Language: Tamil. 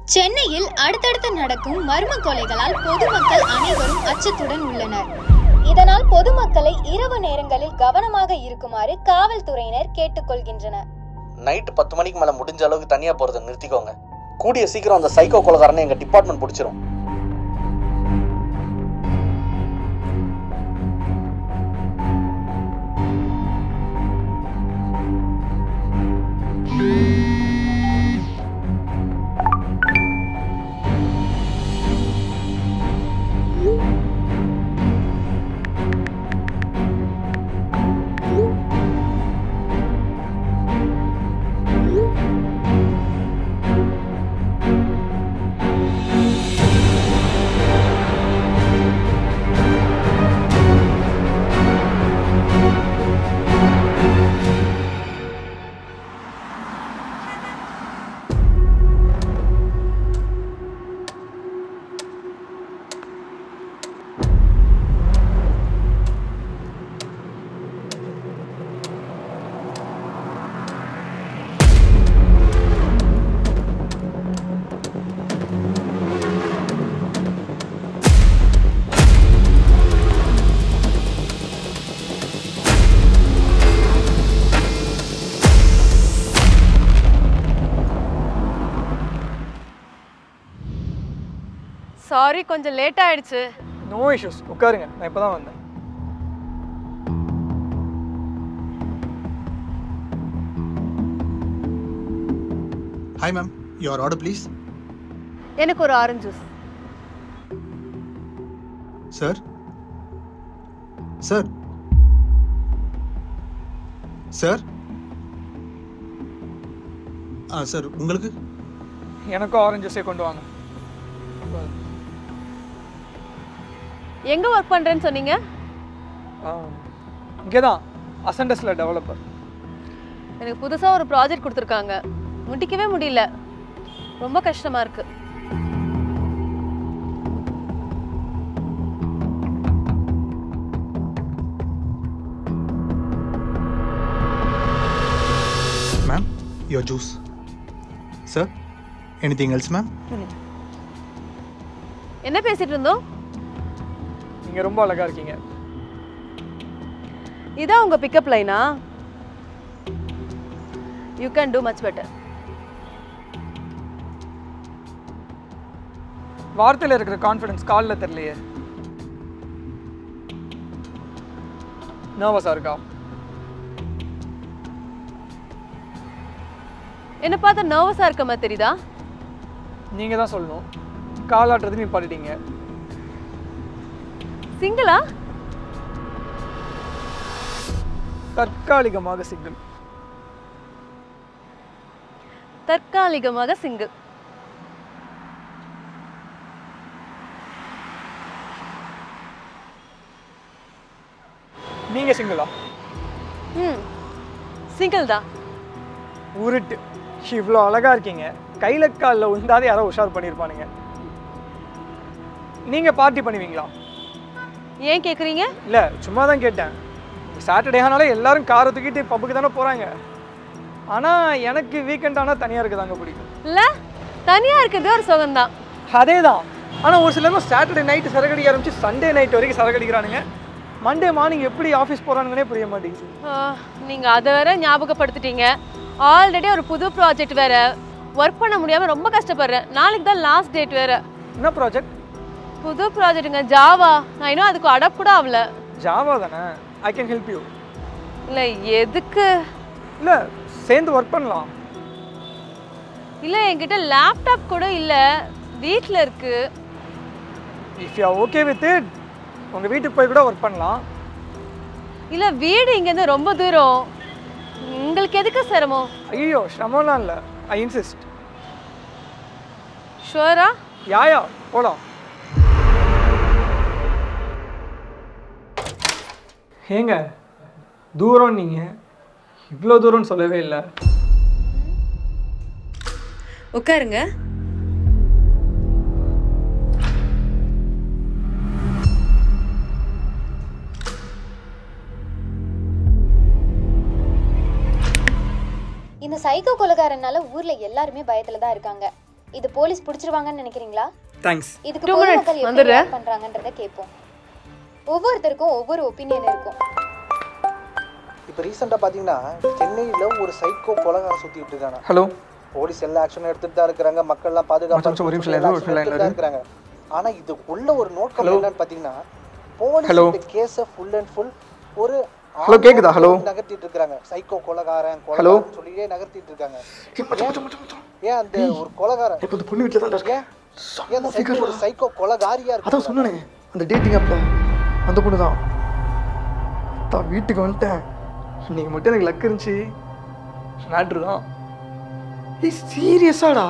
சென்னையில் அடுத்தடுத்து நடக்கும் மர்ம கொலைகளால் பொதுமக்கள் அனைவரும் அச்சத்துடன் உள்ளனர். இதனால் பொதுமக்களை இரவு நேரங்களில் கவனமாக இருக்குமாறு காவல்துறையினர் கேட்டுக்கொள்கின்றனர். நைட்டு 10 மணிக்கு மேலே முடிஞ்ச அளவுக்கு தனியாக போகிறத நிறுத்திக்கோங்க. கூடிய சீக்கிரம் அந்த சைக்கோ கொலைகாரனை எங்கள் டிபார்ட்மெண்ட் பிடிச்சிரும். சாரி, கொஞ்சம் லேட் ஆயிடுச்சு. நோ இஷ்யூஸ், உட்காருங்க. நான் இப்போ தான் வந்தேன். Hi ma'am, your order please. எனக்கு ஒரு orange juice. Sir sir sir sir உங்களுக்கு? எனக்கும் ஆரஞ்சு ஜூஸே கொண்டு வாங்க. எங்க ஒர்க் பண்றேன்னு சொன்னீங்க? இங்கே தான், அசண்டஸில் டெவலப்பர். எனக்கு புதுசாக ஒரு ப்ராஜெக்ட் கொடுத்துருக்காங்க, முடிக்கவே முடியல, ரொம்ப கஷ்டமா இருக்கு. Ma'am, your juice. Sir, anything else ma'am? என்ன பேசிட்டு இருந்தோம்? நீங்கள் ரொம்ப அழகாக இருக்கீங்க. இதான் உங்க பிக்கப் லைனா? You can too much better. வார்த்தையில் இருக்கிற கான்ஃபிடன்ஸ் காலில் தெரியலையே. நர்வஸாக இருக்கா? என்ன பார்த்தா நர்வஸா இருக்க மாதிரி தெரியுதா? நீங்கள் தான் சொல்லணும். காலாட்டுறது நீ பண்ணிட்டீங்க. சிங்கிளா? தற்காலிகமாக சிங்கிள். தற்காலிகமாக சிங்கிள். நீங்கள் சிங்கிளா? சிங்கிள் தான். உருட்டு. இவ்வளோ அழகாக இருக்கீங்க, கையில் காலில் உண்டாத யாரோ உஷார் பண்ணியிருப்பானுங்க. நீங்கள் பார்ட்டி பண்ணுவீங்களா? ஏன் கேட்குறீங்க? இல்லை, சும்மா தான் கேட்டேன். சாட்டர்டே ஆனாலே எல்லாரும் காரை தூக்கிட்டு பப்புக்கு தானே போகிறாங்க. ஆனால் எனக்கு வீக்கெண்ட் ஆனால் தனியாக இருக்குதாங்க பிடிக்கும். இல்லை, தனியாக இருக்கிறது ஒரு சுகம்தான். அதே தான். ஆனால் ஒரு சிலரும் சாட்டர்டே நைட்டு சரக்கடிக்க ஆரம்பிச்சு சண்டே நைட் வரைக்கும் சரக்கடிக்கிறானுங்க. மண்டே மார்னிங் எப்படி ஆஃபீஸ் போகிறானுங்கன்னே புரிய மாட்டேங்குது. நீங்கள் அதை வேற ஞாபகப்படுத்திட்டீங்க. ஆல்ரெடி ஒரு புது ப்ராஜெக்ட் வேற, ஒர்க் பண்ண முடியாமல் ரொம்ப கஷ்டப்படுறேன். நாளைக்கு தான் லாஸ்ட் டேட் வேற. என்ன ப்ராஜெக்ட்? புது ப்ராஜெக்ட்டுங்க, ஜாவா. நான் இன்னும் அதுக்கு அடாப்ட் கூட ஆகல. ஜாவா தானே? I can help you. இல்லை, எதுக்கு? இல்லை, சேர்ந்து ஒர்க் பண்ணலாம். இல்லை, என்கிட்ட லேப்டாப் கூட இல்லை, வீட்டில் இருக்கு. If you are okay with it, உங்கள் வீட்டுக்கு போய் கூட ஒர்க் பண்ணலாம். இல்லை, வீடு இங்கேருந்து ரொம்ப தூரம். உங்களுக்கு எதுக்கு சிரமம்? ஐயோ, சிரமம்லாம் இல்லை. ஐ இன்சிஸ்ட். ஷுவரா? யாயா, போகலாம். ஏங்க, தூரம் நீங்கள் இவ்வளோ தூரம்னு சொல்லவே இல்லை. உட்காருங்க. இந்த சைக்கோ கொலைகாரனால ஊர்ல எல்லாருமே பயத்துல தான் இருக்காங்க. இது போலீஸ் பிடிச்சிருவாங்கன்னு நினைக்கிறீங்களா? தேங்க்ஸ். இதுக்கு 2 minutes, பொதுமக்கள் எப்படி வந்துடுறேன். react பண்றாங்கன்றத கேட்போம். ஒவ்வொருத்தருக்கும் ஒவ்வொரு ஒப்பீனியன் இருக்கும். இப்போ ரீசெண்டாக பார்த்தீங்கன்னா சென்னையில் ஒரு சைக்கோ கொலைகாரன் சுற்றிட்டு இருக்காங்க. ஹலோ. போலீஸ் எல்லா ஆக்ஷனும் எடுத்துட்டு தான் இருக்கிறாங்க, மக்கள்லாம் பாதுகாப்பாக இருக்கிறாங்க. ஆனால் இதுக்குள்ள ஒரு நோக்கம் என்னன்னு பார்த்தீங்கன்னா போலீஸ் இந்த கேஸை ஃபுல் அண்ட் ஃபுல் ஒரு ஹலோ கேக்குதா? ஹலோ நகர்த்திட்டு இருக்காங்க. சைக்கோ கொலைகாரன் சொல்லியே நகர்த்திட்டு இருக்காங்க. ஏன் அந்த ஒரு கொலைகாரன் இப்போ அந்த பொண்ணு வீட்டில் தான் இருக்கேன். ஏன் அந்த ஒரு சைக்கோ கொலைகாரியா இருக்கு? அதான் சொன்னேனே அந்த டேட்டிங் ஆப்ல அந்த பொண்ணு தான். தான் வீட்டுக்கு வந்துட்டேன். இன்னைக்கு மட்டும் எனக்கு லக் இருந்துச்சு. மேட்ரு தான். ஏய் சீரியஸாடா?